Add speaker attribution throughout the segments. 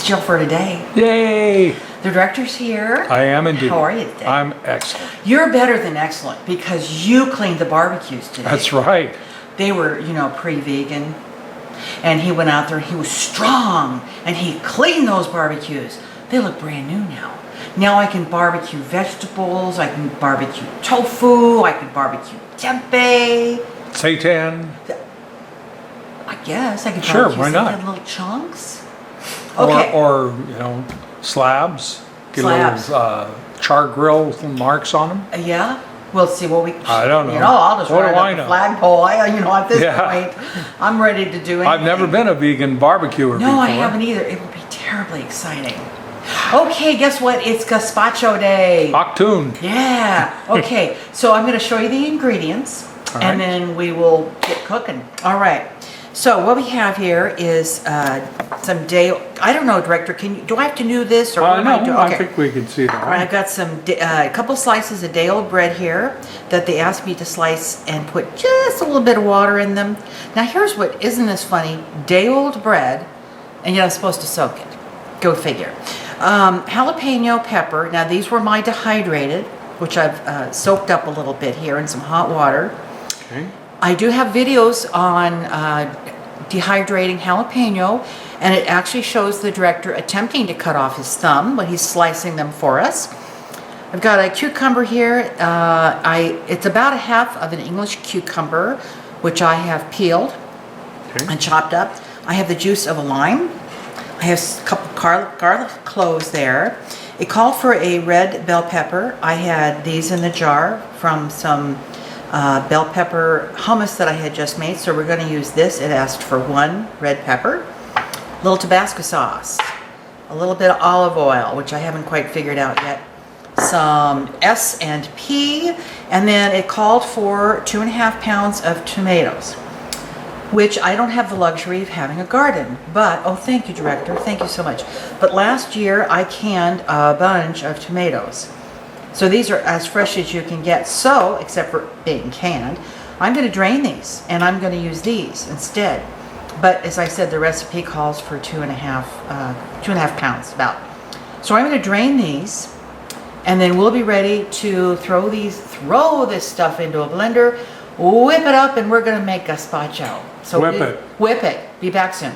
Speaker 1: Jill for today.
Speaker 2: Yay!
Speaker 1: The director's here.
Speaker 2: I am indeed.
Speaker 1: How are you today?
Speaker 2: I'm excellent.
Speaker 1: You're better than excellent because you cleaned the barbecues today.
Speaker 2: That's right.
Speaker 1: They were, pre-vegan. And he went out there and he was strong and he cleaned those barbecues. They look brand new now. Now I can barbecue vegetables, I can barbecue tofu, I can barbecue tempeh.
Speaker 2: Seitan.
Speaker 1: I guess I could
Speaker 2: Sure,
Speaker 1: barbecue
Speaker 2: why not?
Speaker 1: little chunks. Okay.
Speaker 2: Or slabs. Get
Speaker 1: Slabs.
Speaker 2: little char grill marks on them.
Speaker 1: Yeah. We'll see what we.
Speaker 2: I don't know.
Speaker 1: I'll just
Speaker 2: What
Speaker 1: run
Speaker 2: do I
Speaker 1: up the
Speaker 2: know?
Speaker 1: flagpole. At this
Speaker 2: Yeah.
Speaker 1: point, I'm ready to do anything.
Speaker 2: I've never been a vegan barbecuer before.
Speaker 1: No, I haven't either. It will be terribly exciting. Okay, guess what? It's Gazpacho Day.
Speaker 2: Octoon.
Speaker 1: Yeah. Okay, so I'm going to show you the ingredients,
Speaker 2: All
Speaker 1: and
Speaker 2: right.
Speaker 1: then we will get cooking. All right. So what we have here is some day. I don't know, Director. Do I have to do this or what am I doing?
Speaker 2: I think we can see
Speaker 1: All right, I've
Speaker 2: that.
Speaker 1: got a couple slices of day-old bread here that they asked me to slice and put just a little bit of water in them. Now here's what, isn't this funny? Day-old bread, and yet I'm supposed to soak it. Go figure. Jalapeno pepper. Now these were my dehydrated, which I've soaked up a little bit here in some hot water.
Speaker 2: Okay.
Speaker 1: I do have videos on dehydrating jalapeno, and it actually shows the director attempting to cut off his thumb when he's slicing them for us. I've got a cucumber here. It's about a half of an English cucumber, which I have peeled and chopped up. I have the juice of a lime. I have a couple garlic cloves there. It called for a red bell pepper. I had these in the jar from some bell pepper hummus that I had just made, so we're going to use this. It asked for 1 red pepper, a little Tabasco sauce, a little bit of olive oil, which I haven't quite figured out yet, some S&P, and then it called for 2.5 pounds of tomatoes, which I don't have the luxury of having a garden, but, oh, thank you, Director, thank you so much. But last year I canned a bunch of tomatoes. So these are as fresh as you can get. So, except for being canned, I'm going to drain these and I'm going to use these instead. But as I said, the recipe calls for 2.5 pounds about. So I'm going to drain these, and then we'll be ready to throw this stuff into a blender, whip it up, and we're going to make gazpacho. So whip it. Be back soon.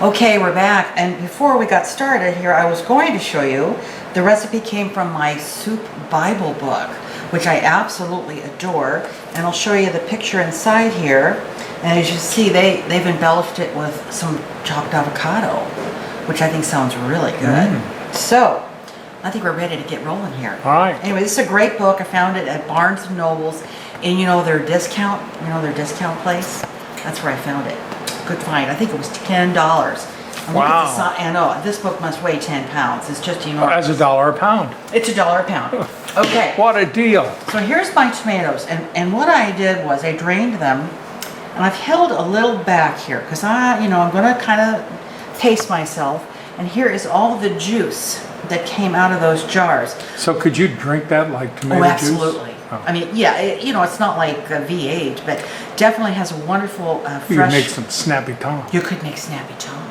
Speaker 1: Okay, we're back, and before we got started here, I was going to show you the recipe came from my soup Bible book, which I absolutely adore, and I'll show you the picture inside here. And as you see, they've embellished it with some chopped avocado, which I think sounds really good. So I think we're ready to get rolling here.
Speaker 2: All right.
Speaker 1: Anyway, this is a great book. I found it at Barnes & Noble's, and their discount place. That's where I found it. Good find. I think it was $10.
Speaker 2: Wow.
Speaker 1: I know, this book must weigh 10 pounds. It's just enormous.
Speaker 2: As $1 a pound.
Speaker 1: It's $1 a pound. Okay.
Speaker 2: What a deal.
Speaker 1: So here's my tomatoes. And what I did was I drained them, and I've held a little back here because I'm going to kind of taste myself. And here is all the juice that came out of those jars.
Speaker 2: So could you drink that like tomato juice?
Speaker 1: Absolutely.
Speaker 2: Oh.
Speaker 1: I mean, yeah, it's not like V8, but definitely has a wonderful fresh.
Speaker 2: You could make some snappy Tom.
Speaker 1: You could make snappy Tom.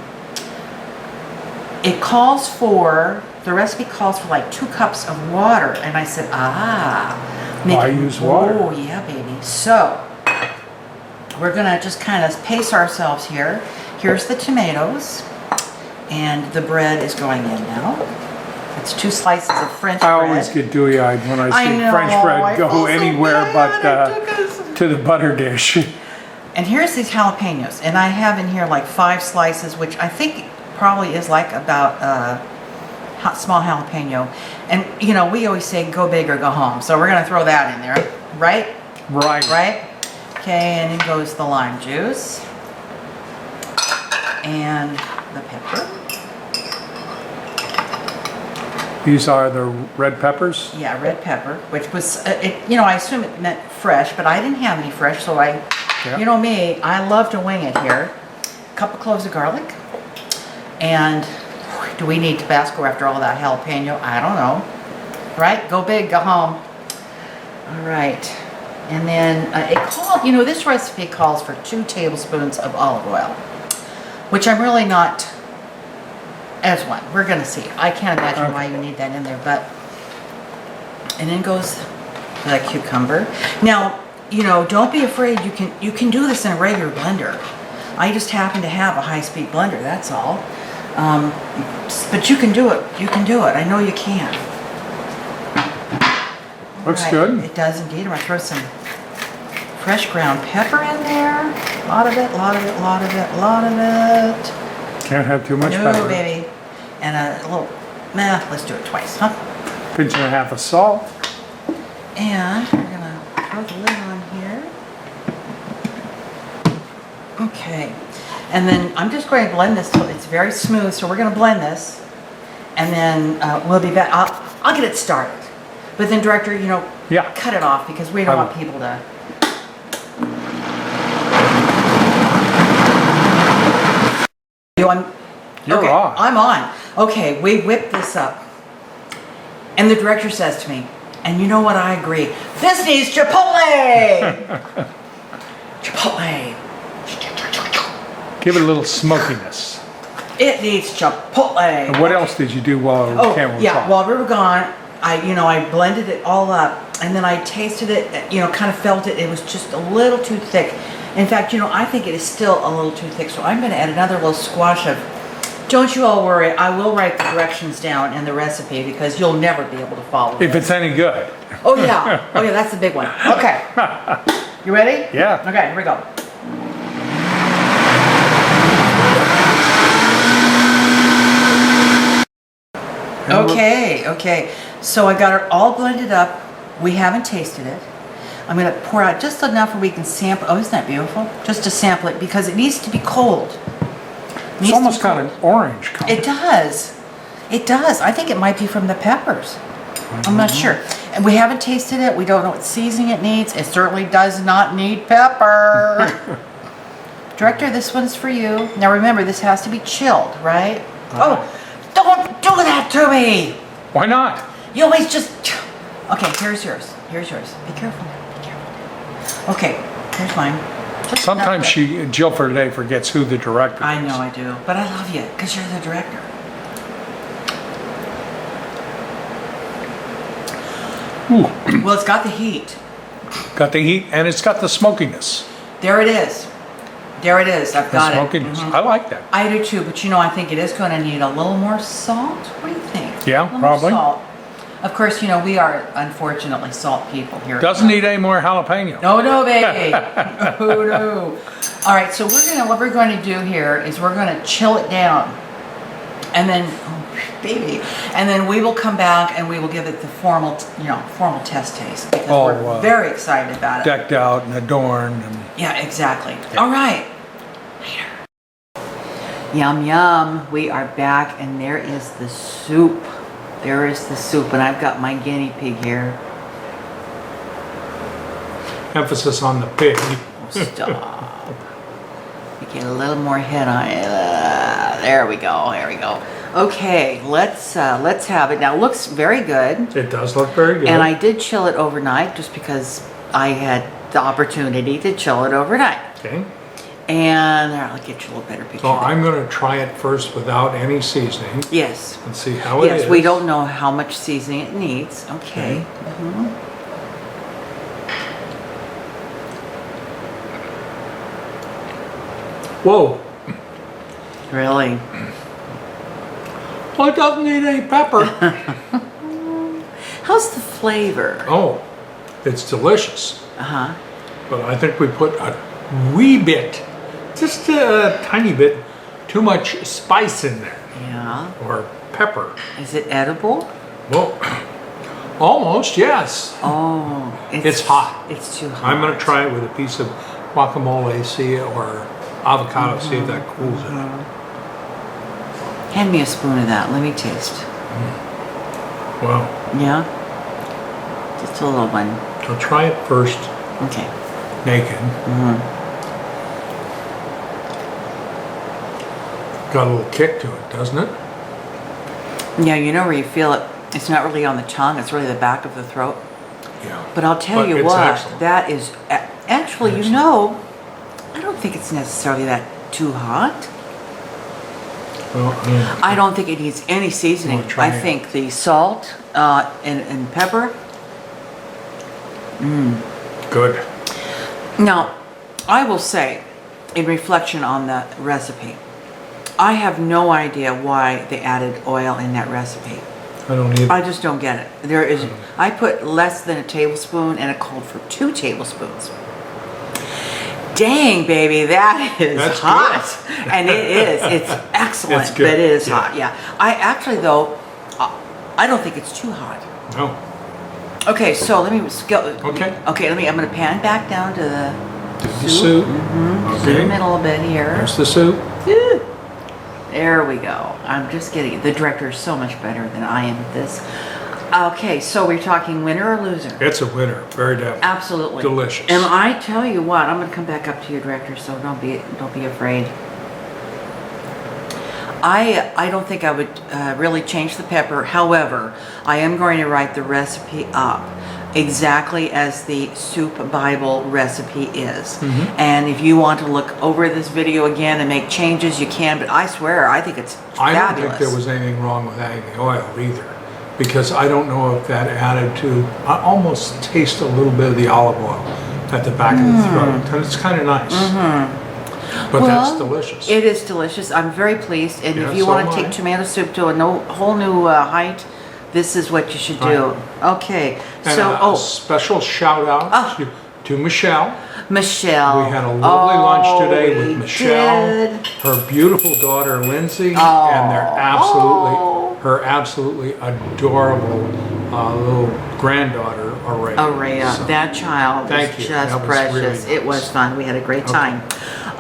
Speaker 1: The recipe calls for like 2 cups of water, and I said,
Speaker 2: Why use water?
Speaker 1: Oh yeah, baby. So we're gonna just kind of pace ourselves here. Here's the tomatoes, and the bread is going in now. It's 2 slices of French bread.
Speaker 2: I always get dewy-eyed when I see French bread go anywhere but to the butter dish.
Speaker 1: And here's these jalapenos, and I have in here like 5 slices, which I think probably is like about small jalapeno. And we always say go big or go home, so we're gonna throw that in there, right? Right. Okay, and in goes the lime juice and the pepper.
Speaker 2: These are the red peppers?
Speaker 1: Yeah, red pepper, which was, I assume it meant fresh, but I didn't have any fresh, so you know me, I love to wing it here. A couple cloves of garlic. And do we need Tabasco after all that jalapeno? I don't know. Right? Go big, go home. All right. And then this recipe calls for 2 tablespoons of olive oil, which I'm really not as one. We're gonna see. I can't imagine why you need that in there, but, and then goes the cucumber. Now, you know, don't be afraid. You can do this in a regular blender. I just happen to have a high-speed blender, that's all. But you can do it. You can do it. I know you can.
Speaker 2: Looks good.
Speaker 1: It does indeed. I'm gonna throw some fresh ground pepper in there. A lot of it, lot of it, lot of it, lot of it.
Speaker 2: Can't have too much
Speaker 1: No,
Speaker 2: pepper.
Speaker 1: baby. And a little, let's do it twice, huh?
Speaker 2: Pinch and a half of salt.
Speaker 1: And we're gonna throw the lid on here. Okay. And then I'm just going to blend this till it's very smooth. So we're gonna blend this, and then we'll be back. I'll get it started. But then, director, you know, cut it off because we don't want people to. You're on. I'm on. Okay, we whip this up. And the director says to me, and you know what, I agree. This needs Chipotle! Chipotle.
Speaker 2: Give it a little smokiness.
Speaker 1: It needs Chipotle.
Speaker 2: And what else did you do while Cameron was gone?
Speaker 1: While we were gone, I blended it all up, and then I tasted it, kind of felt it. It was just a little too thick. In fact, I think it is still a little too thick, so I'm going to add another little squash of. Don't you all worry, I will write the directions down in the recipe because you'll never be able to follow it.
Speaker 2: If it's any good.
Speaker 1: Oh yeah, that's the big one. Okay, you ready?
Speaker 2: Yeah.
Speaker 1: Okay, here we go. Okay. So I got it all blended up. We haven't tasted it. I'm going to pour out just enough where we can sample. Oh, isn't that beautiful? Just to sample it because it needs to be cold.
Speaker 2: It's almost got an orange color.
Speaker 1: It does. It does. I think it might be from the peppers. I'm not sure. And we haven't tasted it. We don't know what seasoning it needs. It certainly does not need pepper. Director, this one's for you. Now remember, this has to be chilled, right? Oh, don't do that to me.
Speaker 2: Why not?
Speaker 1: You always just... Okay, here's yours. Here's yours. Be careful. Be careful. Okay, here's mine. Just
Speaker 2: sometimes Jill for today forgets who the director is.
Speaker 1: I know I do. But I love you because you're the director.
Speaker 2: Ooh.
Speaker 1: Well, it's got the heat.
Speaker 2: Got the heat and it's got the smokiness.
Speaker 1: There it is. There it is. I've got
Speaker 2: smokiness. I like that.
Speaker 1: I do too, but I think it is going to need a little more salt. What do you think?
Speaker 2: Yeah, probably.
Speaker 1: Salt. Of course, we are unfortunately salt people here.
Speaker 2: Doesn't need any more jalapeno.
Speaker 1: No, baby. No. All right, so what we're going to do here is we're going to chill it down, and then, and then we will come back and we will give it the formal test taste because we're very excited about it.
Speaker 2: Decked out and adorned. And
Speaker 1: yeah, exactly. Yeah. All right. Later. Yum, yum. We are back, and there is the soup. There is the soup, and I've got my guinea pig here.
Speaker 2: Emphasis on the pig.
Speaker 1: Stop. We get a little more head on it. There we go. There we go. Okay, let's have it. Now, it looks very good.
Speaker 2: It does look very good.
Speaker 1: And I did chill it overnight just because I had the opportunity to chill it overnight.
Speaker 2: Okay.
Speaker 1: And I'll get you a little better picture.
Speaker 2: So I'm going to try it first without any seasoning.
Speaker 1: Yes.
Speaker 2: And see how it is.
Speaker 1: Yes, we don't know how much seasoning it needs. Okay.
Speaker 2: Whoa.
Speaker 1: Really?
Speaker 2: Well, it doesn't need any pepper.
Speaker 1: How's the flavor?
Speaker 2: Oh, it's delicious.
Speaker 1: Uh-huh.
Speaker 2: But I think we put a wee bit, just a tiny bit, too much spice in there.
Speaker 1: Yeah.
Speaker 2: Or pepper.
Speaker 1: Is it edible?
Speaker 2: Well, almost, yes.
Speaker 1: Oh.
Speaker 2: It's hot.
Speaker 1: It's too hot.
Speaker 2: I'm going to try it with a piece of guacamole, or avocado, see if that cools it.
Speaker 1: Hand me a spoon of that. Let me taste.
Speaker 2: Wow.
Speaker 1: Yeah? Just a little one.
Speaker 2: I'll try it first.
Speaker 1: Okay.
Speaker 2: Naked. Got a little kick to it, doesn't it?
Speaker 1: Yeah, where you feel it. It's not really on the tongue. It's really the back of the throat.
Speaker 2: Yeah.
Speaker 1: But I'll tell you what.
Speaker 2: Excellent.
Speaker 1: That is... Actually, I don't think it's necessarily that too hot.
Speaker 2: Well,
Speaker 1: I don't think it needs any seasoning.
Speaker 2: Well, try
Speaker 1: I
Speaker 2: it.
Speaker 1: think the salt and pepper.
Speaker 2: good.
Speaker 1: Now, I will say, in reflection on the recipe, I have no idea why they added oil in that recipe.
Speaker 2: I don't either.
Speaker 1: I just don't get it. There is, I put less than a tablespoon and it called for 2 tablespoons. Dang, baby, that is
Speaker 2: That's
Speaker 1: hot. And it is. It's excellent,
Speaker 2: It's
Speaker 1: but
Speaker 2: good.
Speaker 1: it is
Speaker 2: Yeah.
Speaker 1: hot. Yeah. I actually, though, I don't think it's too hot.
Speaker 2: No.
Speaker 1: Okay, so let me go.
Speaker 2: Okay.
Speaker 1: Okay, I'm going to pan back down to the
Speaker 2: The soup.
Speaker 1: Zoom
Speaker 2: Okay.
Speaker 1: in a little bit here.
Speaker 2: There's the soup.
Speaker 1: Whew. There we go. I'm just kidding. The director is so much better than I am at this. Okay, so we're talking winner or loser?
Speaker 2: It's a winner. Very definitely.
Speaker 1: Absolutely.
Speaker 2: Delicious.
Speaker 1: And I tell you what, I'm going to come back up to you, director, so don't be afraid. I don't think I would really change the pepper. However, I am going to write the recipe up exactly as the Soup Bible recipe is. And if you want to look over this video again and make changes, you can, but I swear, I think it's
Speaker 2: I don't
Speaker 1: fabulous.
Speaker 2: think there was anything wrong with adding the oil either, because I don't know if that added to. I almost taste a little bit of the olive oil at the back of the throat, and it's kind of nice. But that's delicious.
Speaker 1: It is delicious. I'm very pleased. And
Speaker 2: Yeah,
Speaker 1: if you
Speaker 2: so
Speaker 1: want
Speaker 2: am
Speaker 1: to
Speaker 2: I.
Speaker 1: take tomato soup to a whole new height, this is what you should do. Okay.
Speaker 2: And
Speaker 1: So,
Speaker 2: a special shout out to Michelle.
Speaker 1: Michelle.
Speaker 2: We had a lovely lunch today
Speaker 1: we
Speaker 2: with Michelle,
Speaker 1: did.
Speaker 2: her beautiful daughter Lindsay,
Speaker 1: Oh.
Speaker 2: and her absolutely adorable little granddaughter Araya.
Speaker 1: Araya,
Speaker 2: So,
Speaker 1: that child
Speaker 2: thank
Speaker 1: was
Speaker 2: you.
Speaker 1: just
Speaker 2: That was
Speaker 1: precious.
Speaker 2: really nice.
Speaker 1: It was fun. We had a great time.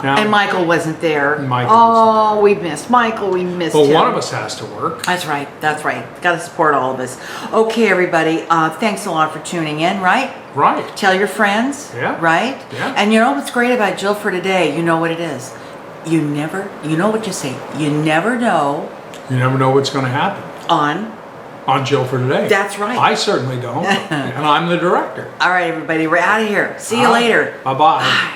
Speaker 2: Now-
Speaker 1: And Michael wasn't there.
Speaker 2: Michael
Speaker 1: Oh, we missed Michael. We missed
Speaker 2: Well,
Speaker 1: him.
Speaker 2: one of us has to work.
Speaker 1: That's right. That's right. Got to support all of us. Okay, everybody. Thanks a lot for tuning in, right?
Speaker 2: Right.
Speaker 1: Tell your friends.
Speaker 2: Yeah.
Speaker 1: Right?
Speaker 2: Yeah.
Speaker 1: And you know what's great about Jill for today? You know what it is. You know what you say. You never know
Speaker 2: You never know what's going to happen
Speaker 1: on.
Speaker 2: on Jill for Today.
Speaker 1: That's right.
Speaker 2: I certainly don't. And I'm the director.
Speaker 1: All right, everybody. We're out of here. See you later.
Speaker 2: Bye-bye.
Speaker 1: Bye.